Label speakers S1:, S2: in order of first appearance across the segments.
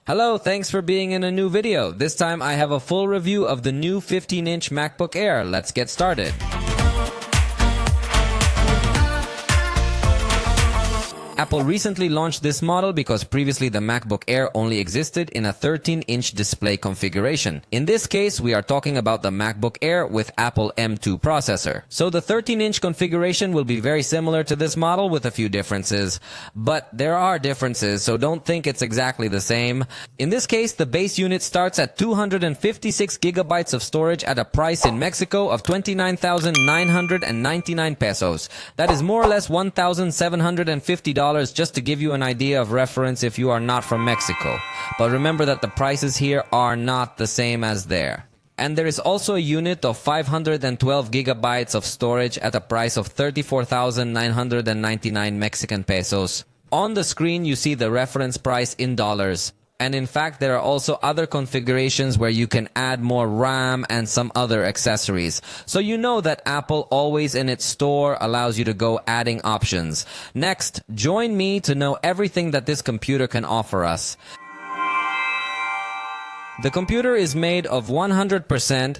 S1: Hello, thanks for being in a new video. This time I have a full review of the new 15-inch MacBook Air. Let's get started. Apple recently launched this model because previously the MacBook Air only existed in a 13-inch display configuration. In this case, we are talking about the MacBook Air with Apple M2 processor. So the 13-inch configuration will be very similar to this model with a few differences. But there are differences, so don't think it's exactly the same. In this case, the base unit starts at 256 gigabytes of storage at a price in Mexico of 29,999 pesos. That is more or less $1,750 just to give you an idea of reference if you are not from Mexico. But remember that the prices here are not the same as there. And there is also a unit of 512 gigabytes of storage at a price of 34,999 Mexican pesos. On the screen you see the reference price in dollars. And in fact, there are also other configurations where you can add more RAM and some other accessories. So you know that Apple always in its store allows you to go adding options. Next, join me to know everything that this computer can offer us. The computer is made of 100%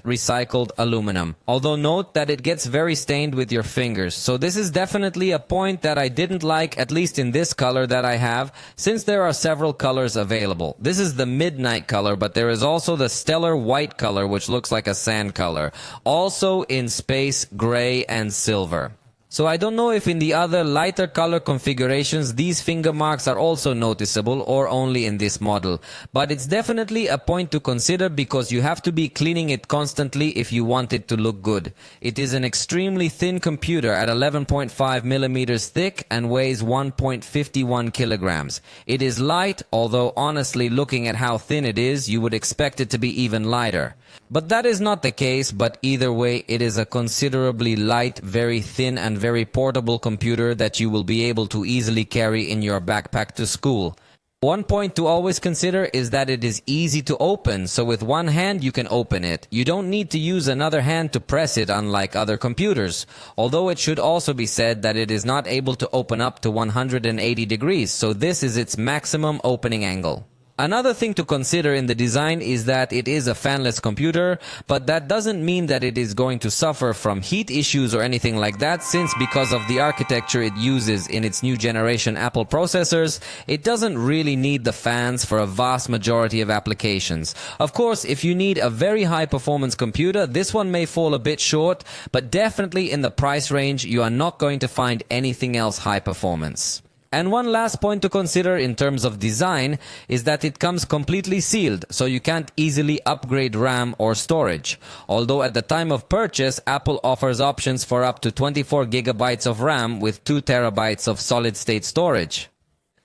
S1: recycled aluminum, although note that it gets very stained with your fingers, so this is definitely a point that I didn't like, at least in this color that I have, since there are several colors available. This is the midnight color, but there is also the stellar white color, which looks like a sand color, also in space gray and silver. So I don't know if in the other lighter color configurations these finger marks are also noticeable or only in this model. But it's definitely a point to consider because you have to be cleaning it constantly if you want it to look good. It is an extremely thin computer at 11.5 millimeters thick and weighs 1.51 kilograms. It is light, although honestly looking at how thin it is, you would expect it to be even lighter. But that is not the case, but either way it is a considerably light, very thin and very portable computer that you will be able to easily carry in your backpack to school. One point to always consider is that it is easy to open, so with one hand you can open it. You don't need to use another hand to press it unlike other computers. Although it should also be said that it is not able to open up to 180 degrees, so this is its maximum opening angle. Another thing to consider in the design is that it is a fanless computer, but that doesn't mean that it is going to suffer from heat issues or anything like that, since because of the architecture it uses in its new generation Apple processors, it doesn't really need the fans for a vast majority of applications. Of course, if you need a very high performance computer, this one may fall a bit short, but definitely in the price range you are not going to find anything else high performance. And one last point to consider in terms of design is that it comes completely sealed, so you can't easily upgrade RAM or storage. Although at the time of purchase, Apple offers options for up to 24 gigabytes of RAM with 2 terabytes of solid-state storage.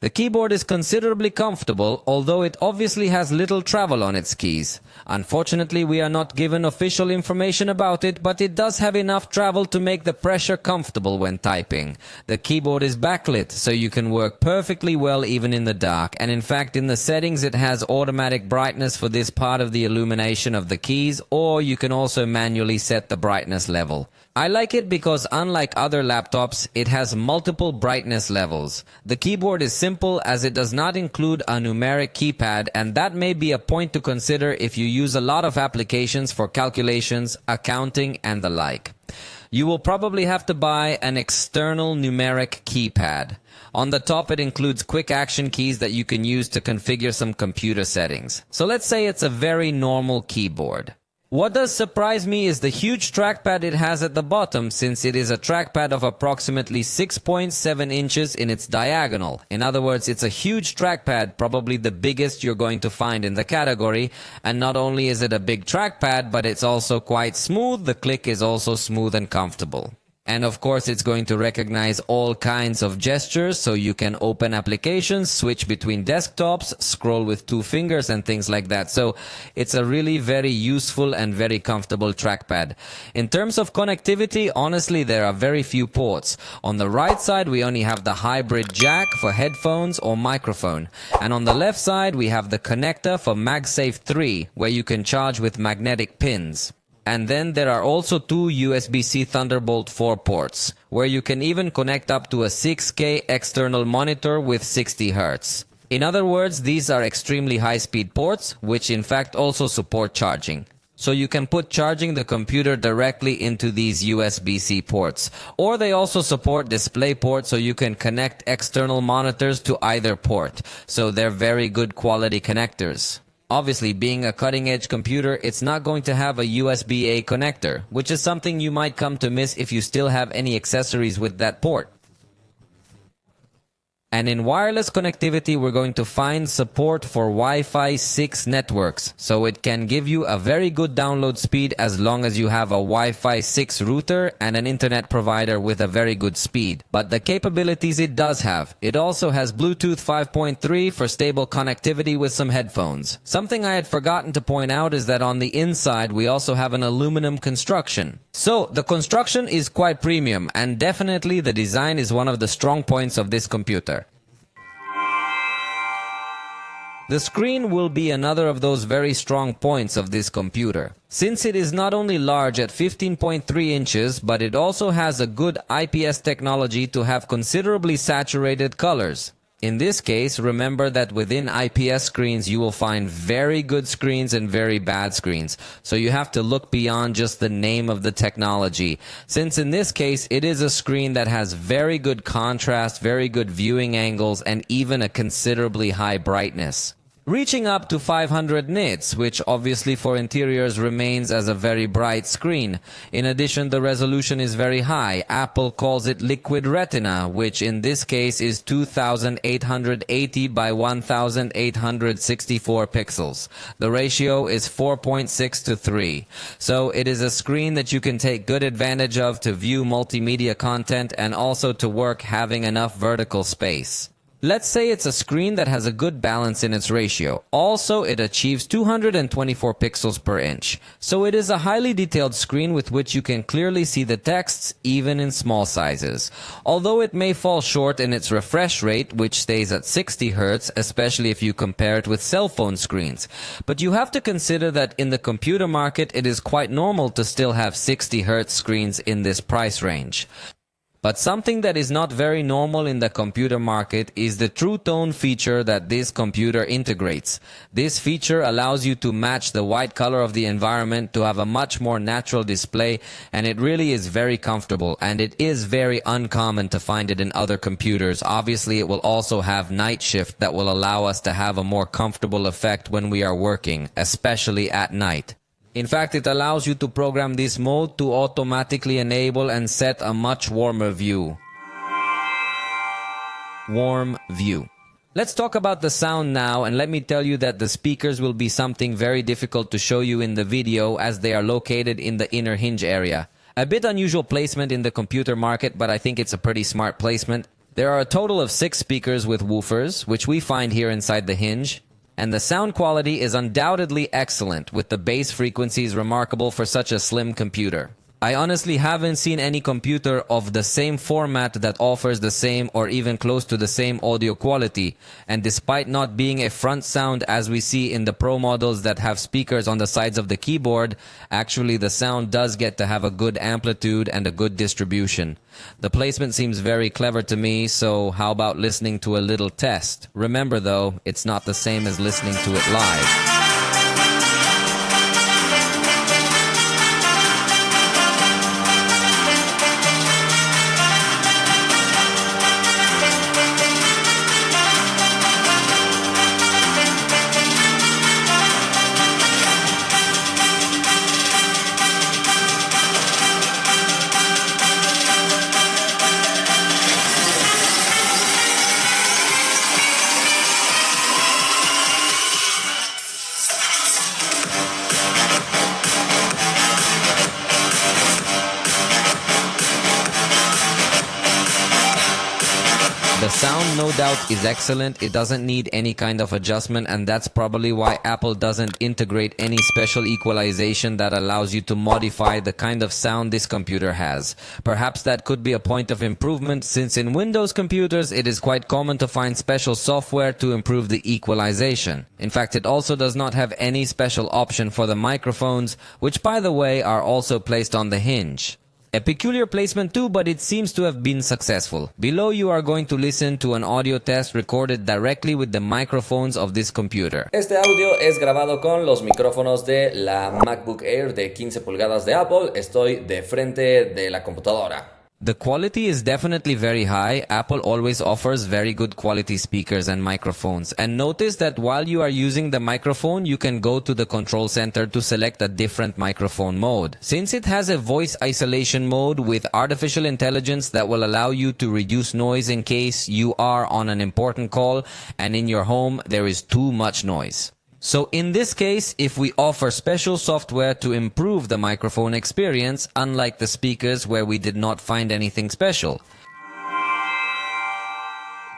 S1: The keyboard is considerably comfortable, although it obviously has little travel on its keys. Unfortunately, we are not given official information about it, but it does have enough travel to make the pressure comfortable when typing. The keyboard is backlit, so you can work perfectly well even in the dark, and in fact in the settings it has automatic brightness for this part of the illumination of the keys, or you can also manually set the brightness level. I like it because unlike other laptops, it has multiple brightness levels. The keyboard is simple as it does not include a numeric keypad, and that may be a point to consider if you use a lot of applications for calculations, accounting and the like. You will probably have to buy an external numeric keypad. On the top it includes quick action keys that you can use to configure some computer settings. So let's say it's a very normal keyboard. What does surprise me is the huge trackpad it has at the bottom, since it is a trackpad of approximately 6.7 inches in its diagonal. In other words, it's a huge trackpad, probably the biggest you're going to find in the category. And not only is it a big trackpad, but it's also quite smooth. The click is also smooth and comfortable. And of course, it's going to recognize all kinds of gestures, so you can open applications, switch between desktops, scroll with 2 fingers and things like that. So it's a really very useful and very comfortable trackpad. In terms of connectivity, honestly, there are very few ports. On the right side, we only have the hybrid jack for headphones or microphone. And on the left side, we have the connector for MagSafe 3, where you can charge with magnetic pins. And then there are also 2 USB-C Thunderbolt 4 ports, where you can even connect up to a 6K external monitor with 60 Hz. In other words, these are extremely high-speed ports, which in fact also support charging. So you can put charging the computer directly into these USB-C ports. Or they also support DisplayPort, so you can connect external monitors to either port. So they're very good quality connectors. Obviously, being a cutting-edge computer, it's not going to have a USB-A connector, which is something you might come to miss if you still have any accessories with that port. And in wireless connectivity, we're going to find support for Wi-Fi 6 networks. So it can give you a very good download speed as long as you have a Wi-Fi 6 router and an internet provider with a very good speed. But the capabilities it does have. It also has Bluetooth 5.3 for stable connectivity with some headphones. Something I had forgotten to point out is that on the inside, we also have an aluminum construction. So the construction is quite premium, and definitely the design is one of the strong points of this computer. The screen will be another of those very strong points of this computer. Since it is not only large at 15.3 inches, but it also has a good IPS technology to have considerably saturated colors. In this case, remember that within IPS screens you will find very good screens and very bad screens. So you have to look beyond just the name of the technology. Since in this case it is a screen that has very good contrast, very good viewing angles, and even a considerably high brightness, reaching up to 500 nits, which obviously for interiors remains as a very bright screen. In addition, the resolution is very high. Apple calls it liquid retina, which in this case is 2880 by 1864 pixels. The ratio is 4.6 to 3. So it is a screen that you can take good advantage of to view multimedia content and also to work having enough vertical space. Let's say it's a screen that has a good balance in its ratio. Also, it achieves 224 pixels per inch. So it is a highly detailed screen with which you can clearly see the texts even in small sizes. Although it may fall short in its refresh rate, which stays at 60 Hz, especially if you compare it with cell phone screens. But you have to consider that in the computer market, it is quite normal to still have 60 Hz screens in this price range. But something that is not very normal in the computer market is the True Tone feature that this computer integrates. This feature allows you to match the white color of the environment to have a much more natural display, and it really is very comfortable, and it is very uncommon to find it in other computers. Obviously, it will also have night shift that will allow us to have a more comfortable effect when we are working, especially at night. In fact, it allows you to program this mode to automatically enable and set a much warmer view. Warm view. Let's talk about the sound now, and let me tell you that the speakers will be something very difficult to show you in the video as they are located in the inner hinge area. A bit unusual placement in the computer market, but I think it's a pretty smart placement. There are a total of 6 speakers with woofers, which we find here inside the hinge. And the sound quality is undoubtedly excellent, with the bass frequencies remarkable for such a slim computer. I honestly haven't seen any computer of the same format that offers the same or even close to the same audio quality. And despite not being a front sound as we see in the Pro models that have speakers on the sides of the keyboard, actually the sound does get to have a good amplitude and a good distribution. The placement seems very clever to me, so how about listening to a little test? Remember though, it's not the same as listening to it live. The sound, no doubt, is excellent. It doesn't need any kind of adjustment, and that's probably why Apple doesn't integrate any special equalization that allows you to modify the kind of sound this computer has. Perhaps that could be a point of improvement, since in Windows computers it is quite common to find special software to improve the equalization. In fact, it also does not have any special option for the microphones, which by the way are also placed on the hinge. A peculiar placement too, but it seems to have been successful. Below you are going to listen to an audio test recorded directly with the microphones of this computer.
S2: Este audio es grabado con los micrófonos de la MacBook Air de 15 pulgadas de Apple. Estoy de frente de la computadora.
S1: The quality is definitely very high. Apple always offers very good quality speakers and microphones. And notice that while you are using the microphone, you can go to the control center to select a different microphone mode. Since it has a voice isolation mode with artificial intelligence that will allow you to reduce noise in case you are on an important call and in your home there is too much noise. So in this case, if we offer special software to improve the microphone experience, unlike the speakers where we did not find anything special.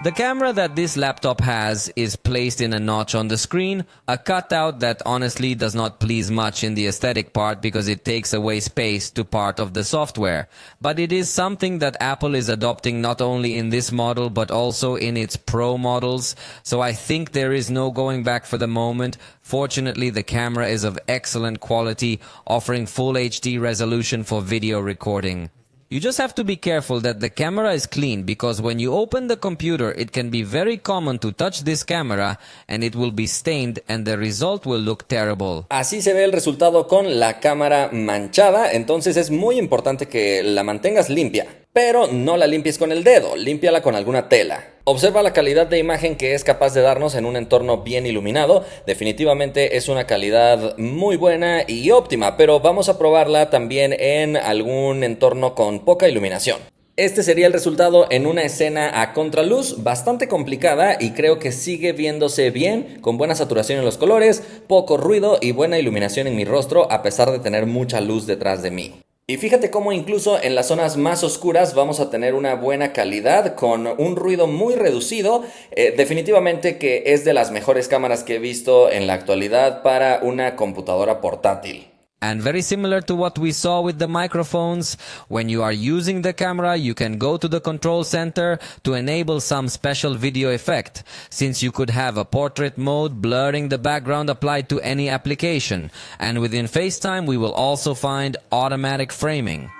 S1: The camera that this laptop has is placed in a notch on the screen, a cutout that honestly does not please much in the aesthetic part because it takes away space to part of the software. But it is something that Apple is adopting not only in this model but also in its Pro models, so I think there is no going back for the moment. Fortunately, the camera is of excellent quality, offering full HD resolution for video recording. You just have to be careful that the camera is clean because when you open the computer, it can be very common to touch this camera and it will be stained and the result will look terrible.
S2: Así se ve el resultado con la cámara manchada, entonces es muy importante que la mantengas limpia. Pero no la limpies con el dedo, límpiala con alguna tela. Observa la calidad de imagen que es capaz de darnos en un entorno bien iluminado. Definitivamente es una calidad muy buena y óptima, pero vamos a probarla también en algún entorno con poca iluminación. Este sería el resultado en una escena a contraluz bastante complicada y creo que sigue viéndose bien, con buena saturación en los colores, poco ruido y buena iluminación en mi rostro a pesar de tener mucha luz detrás de mí. Y fíjate cómo incluso en las zonas más oscuras vamos a tener una buena calidad con un ruido muy reducido. Definitivamente que es de las mejores cámaras que he visto en la actualidad para una computadora portátil.
S1: And very similar to what we saw with the microphones, when you are using the camera, you can go to the control center to enable some special video effect, since you could have a portrait mode blurring the background applied to any application. And within FaceTime, we will also find automatic framing.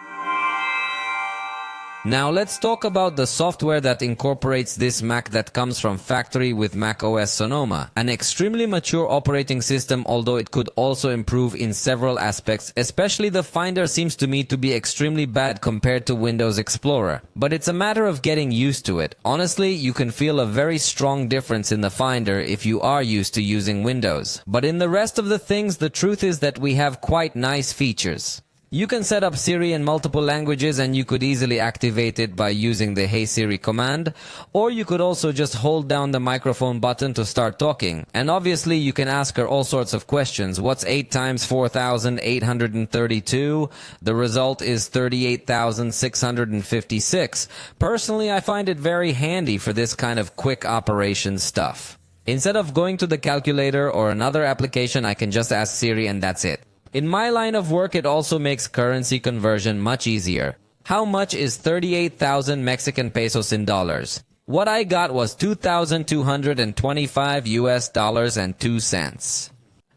S1: Now let's talk about the software that incorporates this Mac that comes from factory with macOS Sonoma. An extremely mature operating system, although it could also improve in several aspects, especially the Finder seems to me to be extremely bad compared to Windows Explorer. But it's a matter of getting used to it. Honestly, you can feel a very strong difference in the Finder if you are used to using Windows. But in the rest of the things, the truth is that we have quite nice features. You can set up Siri in multiple languages and you could easily activate it by using the Hey Siri command, or you could also just hold down the microphone button to start talking. And obviously you can ask her all sorts of questions. What's 8 times 4,832? The result is 38,656. Personally, I find it very handy for this kind of quick operation stuff. Instead of going to the calculator or another application, I can just ask Siri and that's it. In my line of work, it also makes currency conversion much easier. How much is 38,000 Mexican pesos in dollars? What I got was 2,225 US dollars and 2 cents.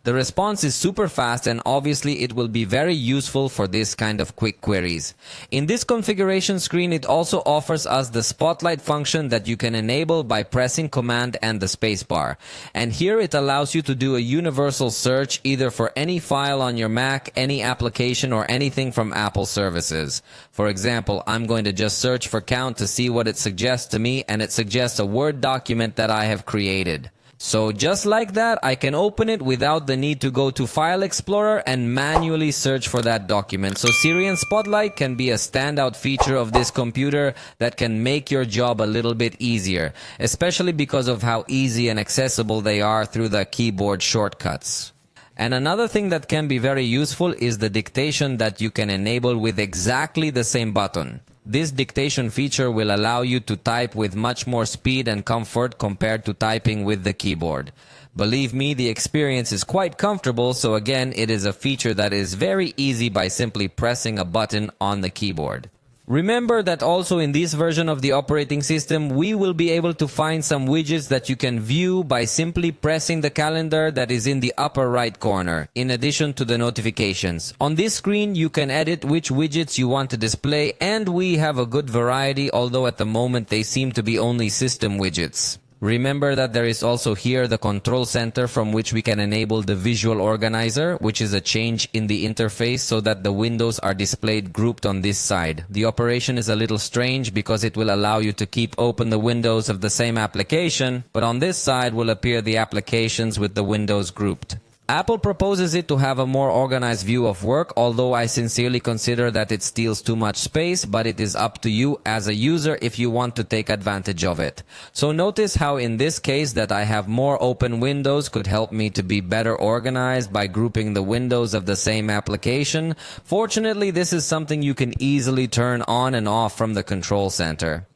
S1: The response is super fast and obviously it will be very useful for this kind of quick queries. In this configuration screen, it also offers us the spotlight function that you can enable by pressing Command and the spacebar. And here it allows you to do a universal search either for any file on your Mac, any application, or anything from Apple services. For example, I'm going to just search for count to see what it suggests to me, and it suggests a Word document that I have created. So just like that, I can open it without the need to go to File Explorer and manually search for that document. So Siri and Spotlight can be a standout feature of this computer that can make your job a little bit easier, especially because of how easy and accessible they are through the keyboard shortcuts. And another thing that can be very useful is the dictation that you can enable with exactly the same button. This dictation feature will allow you to type with much more speed and comfort compared to typing with the keyboard. Believe me, the experience is quite comfortable, so again, it is a feature that is very easy by simply pressing a button on the keyboard. Remember that also in this version of the operating system, we will be able to find some widgets that you can view by simply pressing the calendar that is in the upper right corner, in addition to the notifications. On this screen, you can edit which widgets you want to display, and we have a good variety, although at the moment they seem to be only system widgets. Remember that there is also here the control center from which we can enable the visual organizer, which is a change in the interface so that the windows are displayed grouped on this side. The operation is a little strange because it will allow you to keep open the windows of the same application, but on this side will appear the applications with the windows grouped. Apple proposes it to have a more organized view of work, although I sincerely consider that it steals too much space, but it is up to you as a user if you want to take advantage of it. So notice how in this case that I have more open windows could help me to be better organized by grouping the windows of the same application. Fortunately, this is something you can easily turn on and off from the control center.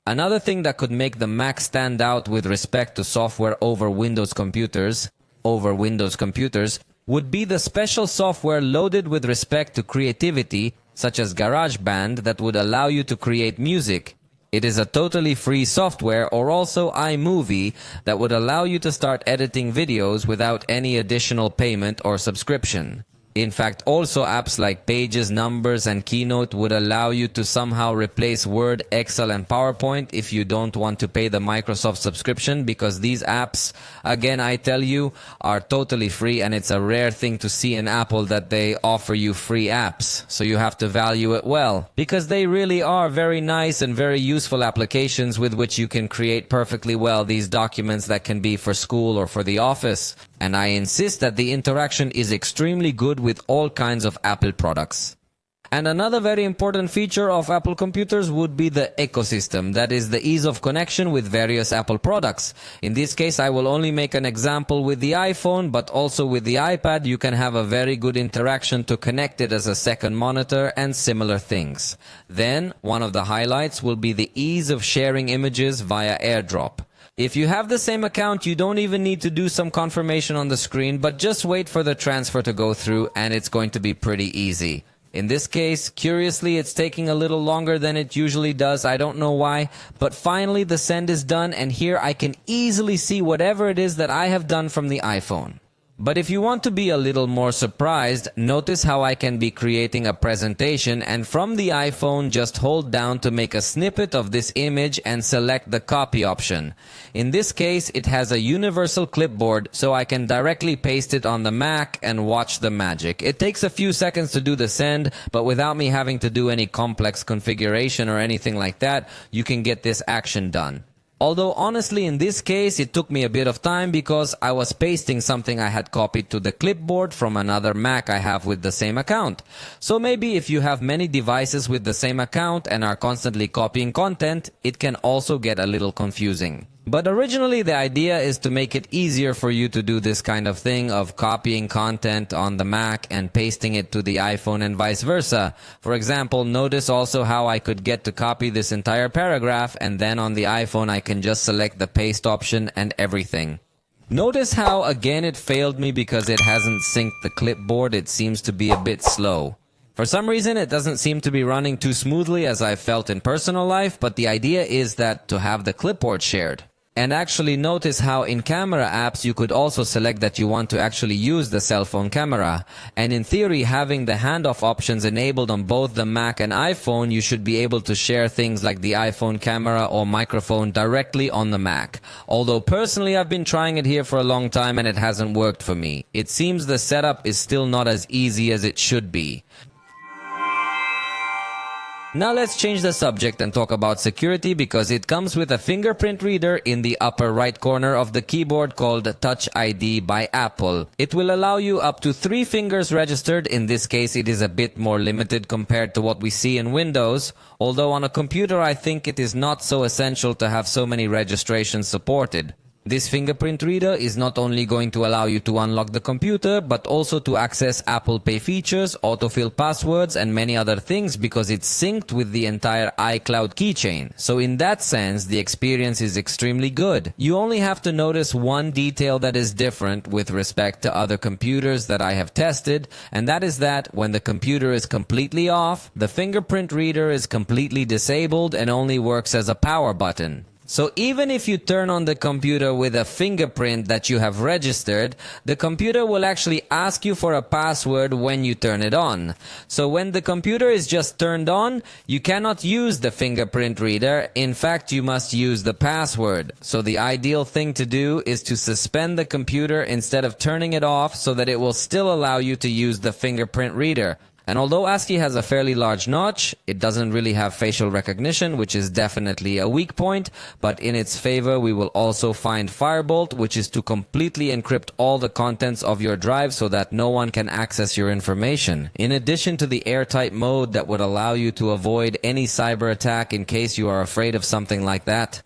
S1: Another thing that could make the Mac stand out with respect to software over Windows computers would be the special software loaded with respect to creativity, such as GarageBand, that would allow you to create music. It is a totally free software, or also iMovie, that would allow you to start editing videos without any additional payment or subscription. In fact, also apps like Pages, Numbers, and Keynote would allow you to somehow replace Word, Excel, and PowerPoint if you don't want to pay the Microsoft subscription, because these apps, again, I tell you, are totally free, and it's a rare thing to see in Apple that they offer you free apps. So you have to value it well, because they really are very nice and very useful applications with which you can create perfectly well these documents that can be for school or for the office. And I insist that the interaction is extremely good with all kinds of Apple products. And another very important feature of Apple computers would be the ecosystem, that is the ease of connection with various Apple products. In this case, I will only make an example with the iPhone, but also with the iPad you can have a very good interaction to connect it as a second monitor and similar things. Then, one of the highlights will be the ease of sharing images via AirDrop. If you have the same account, you don't even need to do some confirmation on the screen, but just wait for the transfer to go through and it's going to be pretty easy. In this case, curiously, it's taking a little longer than it usually does. I don't know why, but finally the send is done, and here I can easily see whatever it is that I have done from the iPhone. But if you want to be a little more surprised, notice how I can be creating a presentation, and from the iPhone just hold down to make a snippet of this image and select the copy option. In this case, it has a universal clipboard, so I can directly paste it on the Mac and watch the magic. It takes a few seconds to do the send, but without me having to do any complex configuration or anything like that, you can get this action done. Although honestly in this case it took me a bit of time because I was pasting something I had copied to the clipboard from another Mac I have with the same account. So maybe if you have many devices with the same account and are constantly copying content, it can also get a little confusing. But originally the idea is to make it easier for you to do this kind of thing of copying content on the Mac and pasting it to the iPhone and vice versa. For example, notice also how I could get to copy this entire paragraph, and then on the iPhone I can just select the paste option and everything. Notice how again it failed me because it hasn't synced the clipboard. It seems to be a bit slow. For some reason, it doesn't seem to be running too smoothly as I felt in personal life, but the idea is that to have the clipboard shared. And actually notice how in camera apps you could also select that you want to actually use the cell phone camera. And in theory, having the handoff options enabled on both the Mac and iPhone, you should be able to share things like the iPhone camera or microphone directly on the Mac. Although personally I've been trying it here for a long time and it hasn't worked for me. It seems the setup is still not as easy as it should be. Now let's change the subject and talk about security, because it comes with a fingerprint reader in the upper right corner of the keyboard called Touch ID by Apple. It will allow you up to 3 fingers registered. In this case it is a bit more limited compared to what we see in Windows, although on a computer I think it is not so essential to have so many registrations supported. This fingerprint reader is not only going to allow you to unlock the computer, but also to access Apple Pay features, autofill passwords, and many other things because it's synced with the entire iCloud keychain. So in that sense, the experience is extremely good. You only have to notice one detail that is different with respect to other computers that I have tested, and that is that when the computer is completely off, the fingerprint reader is completely disabled and only works as a power button. So even if you turn on the computer with a fingerprint that you have registered, the computer will actually ask you for a password when you turn it on. So when the computer is just turned on, you cannot use the fingerprint reader. In fact, you must use the password. So the ideal thing to do is to suspend the computer instead of turning it off so that it will still allow you to use the fingerprint reader. And although ASCII has a fairly large notch, it doesn't really have facial recognition, which is definitely a weak point, but in its favor we will also find Firebolt, which is to completely encrypt all the contents of your drive so that no one can access your information. In addition to the airtight mode that would allow you to avoid any cyber attack in case you are afraid of something like that.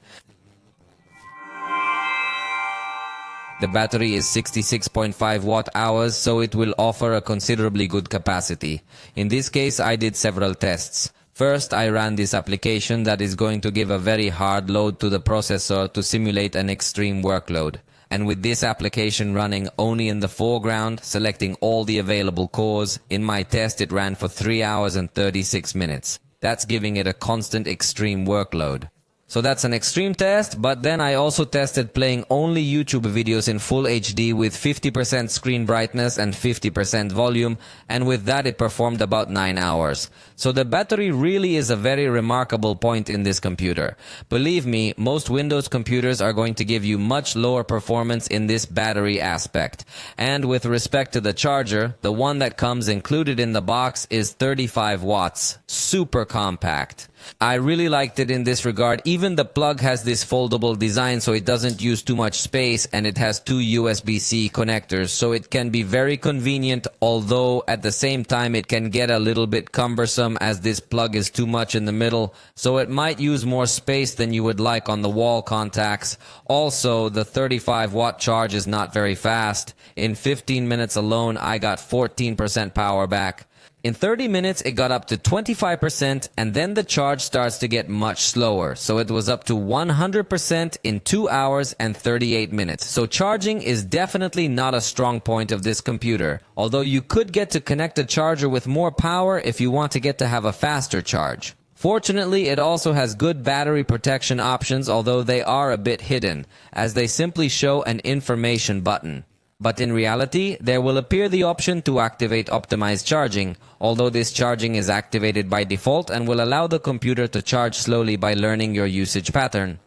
S1: The battery is 66.5 watt hours, so it will offer a considerably good capacity. In this case, I did several tests. First, I ran this application that is going to give a very hard load to the processor to simulate an extreme workload. And with this application running only in the foreground, selecting all the available cores, in my test it ran for 3 hours and 36 minutes. That's giving it a constant extreme workload. So that's an extreme test, but then I also tested playing only YouTube videos in full HD with 50% screen brightness and 50% volume, and with that it performed about 9 hours. So the battery really is a very remarkable point in this computer. Believe me, most Windows computers are going to give you much lower performance in this battery aspect. And with respect to the charger, the one that comes included in the box is 35 watts. Super compact. I really liked it in this regard. Even the plug has this foldable design so it doesn't use too much space, and it has 2 USB-C connectors, so it can be very convenient, although at the same time it can get a little bit cumbersome as this plug is too much in the middle, so it might use more space than you would like on the wall contacts. Also, the 35 watt charge is not very fast. In 15 minutes alone, I got 14% power back. In 30 minutes, it got up to 25%, and then the charge starts to get much slower. So it was up to 100% in 2 hours and 38 minutes. So charging is definitely not a strong point of this computer. Although you could get to connect a charger with more power if you want to get to have a faster charge. Fortunately, it also has good battery protection options, although they are a bit hidden, as they simply show an information button. But in reality, there will appear the option to activate optimized charging, although this charging is activated by default and will allow the computer to charge slowly by learning your usage pattern.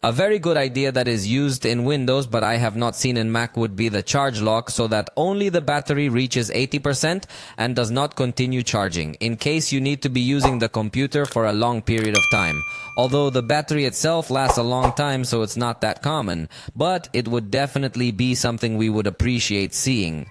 S1: A very good idea that is used in Windows but I have not seen in Mac would be the charge lock, so that only the battery reaches 80% and does not continue charging, in case you need to be using the computer for a long period of time. Although the battery itself lasts a long time, so it's not that common, but it would definitely be something we would appreciate seeing.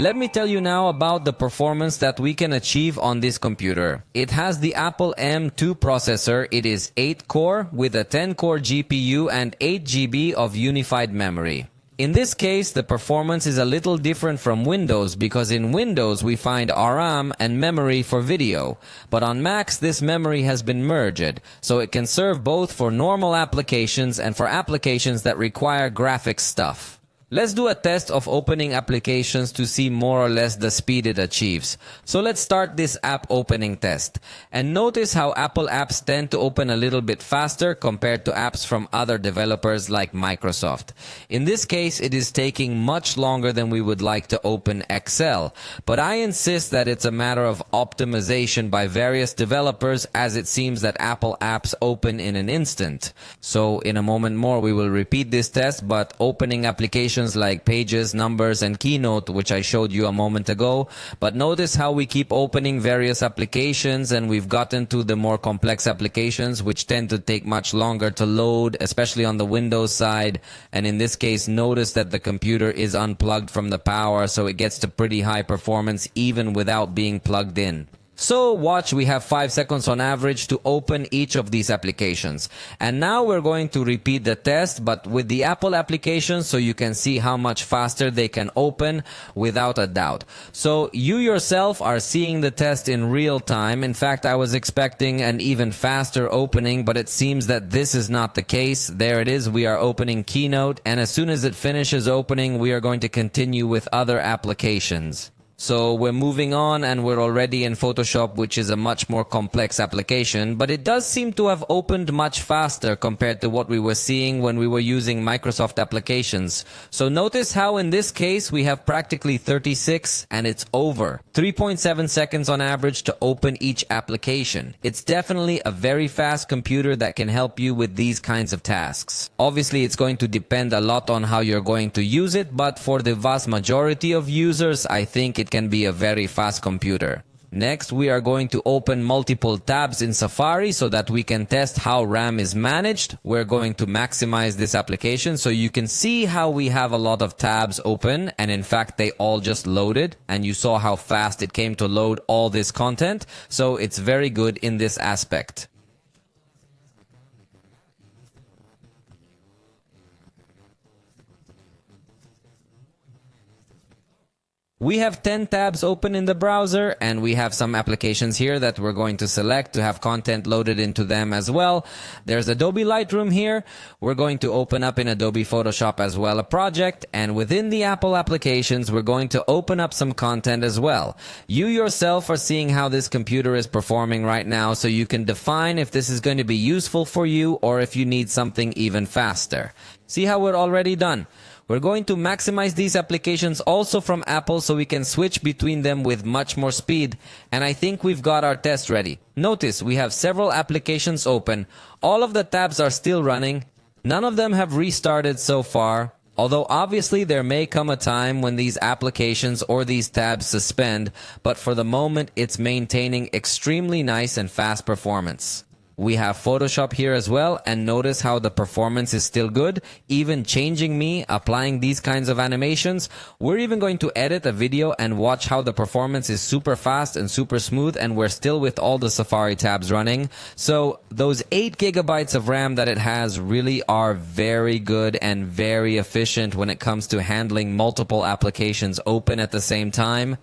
S1: Let me tell you now about the performance that we can achieve on this computer. It has the Apple M2 processor. It is 8-core with a 10-core GPU and 8 GB of unified memory. In this case, the performance is a little different from Windows because in Windows we find RAM and memory for video. But on Macs, this memory has been merged, so it can serve both for normal applications and for applications that require graphics stuff. Let's do a test of opening applications to see more or less the speed it achieves. So let's start this app opening test. And notice how Apple apps tend to open a little bit faster compared to apps from other developers like Microsoft. In this case, it is taking much longer than we would like to open Excel. But I insist that it's a matter of optimization by various developers, as it seems that Apple apps open in an instant. So in a moment more we will repeat this test, but opening applications like Pages, Numbers, and Keynote, which I showed you a moment ago. But notice how we keep opening various applications, and we've gotten to the more complex applications, which tend to take much longer to load, especially on the Windows side. And in this case, notice that the computer is unplugged from the power, so it gets to pretty high performance even without being plugged in. So watch, we have 5 seconds on average to open each of these applications. And now we're going to repeat the test, but with the Apple application, so you can see how much faster they can open without a doubt. So you yourself are seeing the test in real time. In fact, I was expecting an even faster opening, but it seems that this is not the case. There it is. We are opening Keynote, and as soon as it finishes opening, we are going to continue with other applications. So we're moving on, and we're already in Photoshop, which is a much more complex application, but it does seem to have opened much faster compared to what we were seeing when we were using Microsoft applications. So notice how in this case we have practically 36 and it's over. 3.7 seconds on average to open each application. It's definitely a very fast computer that can help you with these kinds of tasks. Obviously, it's going to depend a lot on how you're going to use it, but for the vast majority of users, I think it can be a very fast computer. Next, we are going to open multiple tabs in Safari so that we can test how RAM is managed. We're going to maximize this application so you can see how we have a lot of tabs open, and in fact they all just loaded, and you saw how fast it came to load all this content. So it's very good in this aspect. We have 10 tabs open in the browser, and we have some applications here that we're going to select to have content loaded into them as well. There's Adobe Lightroom here. We're going to open up in Adobe Photoshop as well a project, and within the Apple applications, we're going to open up some content as well. You yourself are seeing how this computer is performing right now, so you can define if this is going to be useful for you or if you need something even faster. See how we're already done? We're going to maximize these applications also from Apple so we can switch between them with much more speed. And I think we've got our test ready. Notice we have several applications open. All of the tabs are still running. None of them have restarted so far. Although obviously there may come a time when these applications or these tabs suspend, but for the moment it's maintaining extremely nice and fast performance. We have Photoshop here as well, and notice how the performance is still good, even changing me, applying these kinds of animations. We're even going to edit a video and watch how the performance is super fast and super smooth, and we're still with all the Safari tabs running. So those 8 gigabytes of RAM that it has really are very good and very efficient when it comes to handling multiple applications open at the same time.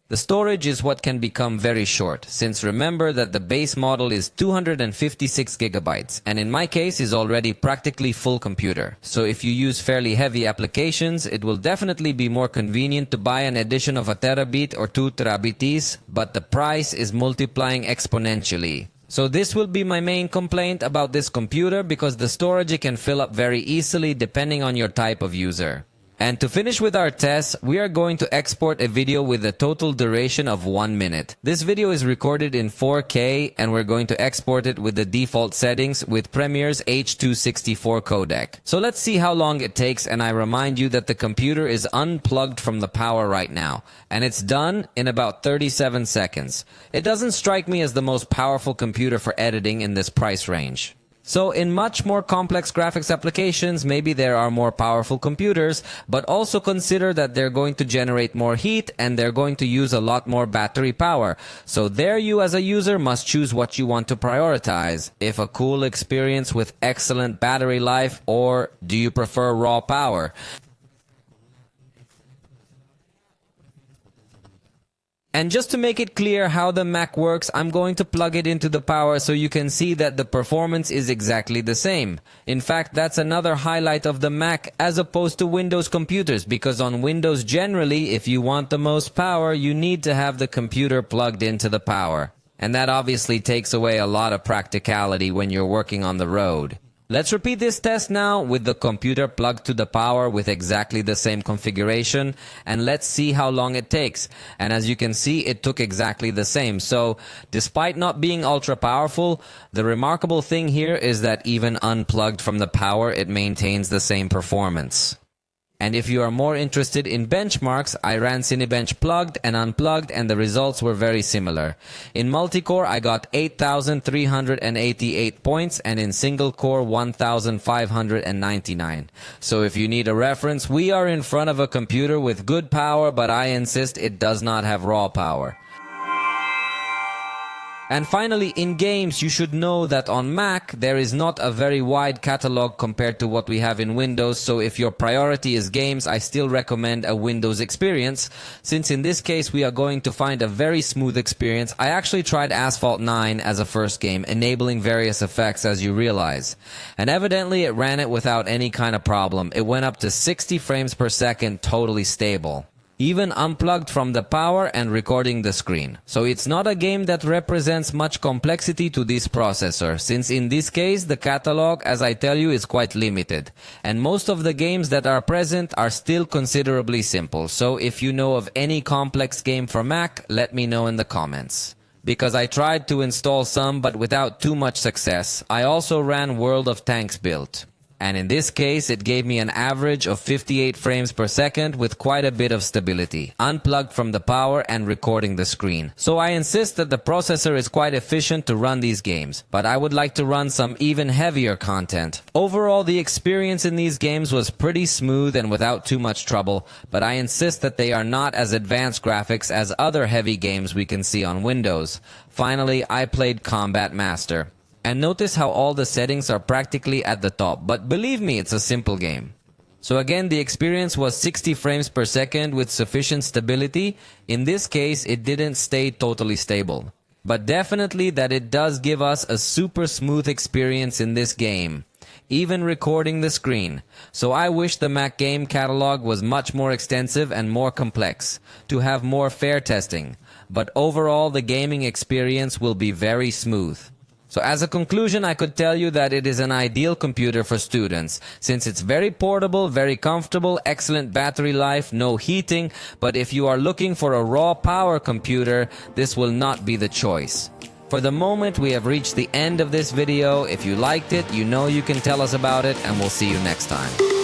S1: The storage is what can become very short, since remember that the base model is 256 gigabytes, and in my case is already practically full computer. So if you use fairly heavy applications, it will definitely be more convenient to buy an edition of a terabit or 2 terabites, but the price is multiplying exponentially. So this will be my main complaint about this computer, because the storage it can fill up very easily depending on your type of user. And to finish with our test, we are going to export a video with a total duration of 1 minute. This video is recorded in 4K, and we're going to export it with the default settings with Premiere's H.264 codec. So let's see how long it takes, and I remind you that the computer is unplugged from the power right now, and it's done in about 37 seconds. It doesn't strike me as the most powerful computer for editing in this price range. So in much more complex graphics applications, maybe there are more powerful computers, but also consider that they're going to generate more heat and they're going to use a lot more battery power. So there you as a user must choose what you want to prioritize. If a cool experience with excellent battery life, or do you prefer raw power? And just to make it clear how the Mac works, I'm going to plug it into the power so you can see that the performance is exactly the same. In fact, that's another highlight of the Mac as opposed to Windows computers, because on Windows generally, if you want the most power, you need to have the computer plugged into the power. And that obviously takes away a lot of practicality when you're working on the road. Let's repeat this test now with the computer plugged to the power with exactly the same configuration, and let's see how long it takes. And as you can see, it took exactly the same. So despite not being ultra powerful, the remarkable thing here is that even unplugged from the power, it maintains the same performance. And if you are more interested in benchmarks, I ran Cinebench plugged and unplugged and the results were very similar. In multi-core, I got 8,388 points and in single-core 1,599. So if you need a reference, we are in front of a computer with good power, but I insist it does not have raw power. And finally, in games, you should know that on Mac, there is not a very wide catalog compared to what we have in Windows, so if your priority is games, I still recommend a Windows experience. Since in this case, we are going to find a very smooth experience, I actually tried Asphalt 9 as a first game, enabling various effects as you realize. And evidently, it ran it without any kind of problem. It went up to 60 frames per second, totally stable, even unplugged from the power and recording the screen. So it's not a game that represents much complexity to this processor, since in this case the catalog, as I tell you, is quite limited. And most of the games that are present are still considerably simple. So if you know of any complex game for Mac, let me know in the comments, because I tried to install some but without too much success. I also ran World of Tanks built, and in this case it gave me an average of 58 frames per second with quite a bit of stability, unplugged from the power and recording the screen. So I insist that the processor is quite efficient to run these games, but I would like to run some even heavier content. Overall, the experience in these games was pretty smooth and without too much trouble, but I insist that they are not as advanced graphics as other heavy games we can see on Windows. Finally, I played Combat Master. And notice how all the settings are practically at the top, but believe me, it's a simple game. So again, the experience was 60 frames per second with sufficient stability. In this case, it didn't stay totally stable, but definitely that it does give us a super smooth experience in this game, even recording the screen. So I wish the Mac game catalog was much more extensive and more complex, to have more fair testing, but overall the gaming experience will be very smooth. So as a conclusion, I could tell you that it is an ideal computer for students, since it's very portable, very comfortable, excellent battery life, no heating, but if you are looking for a raw power computer, this will not be the choice. For the moment, we have reached the end of this video. If you liked it, you know you can tell us about it, and we'll see you next time.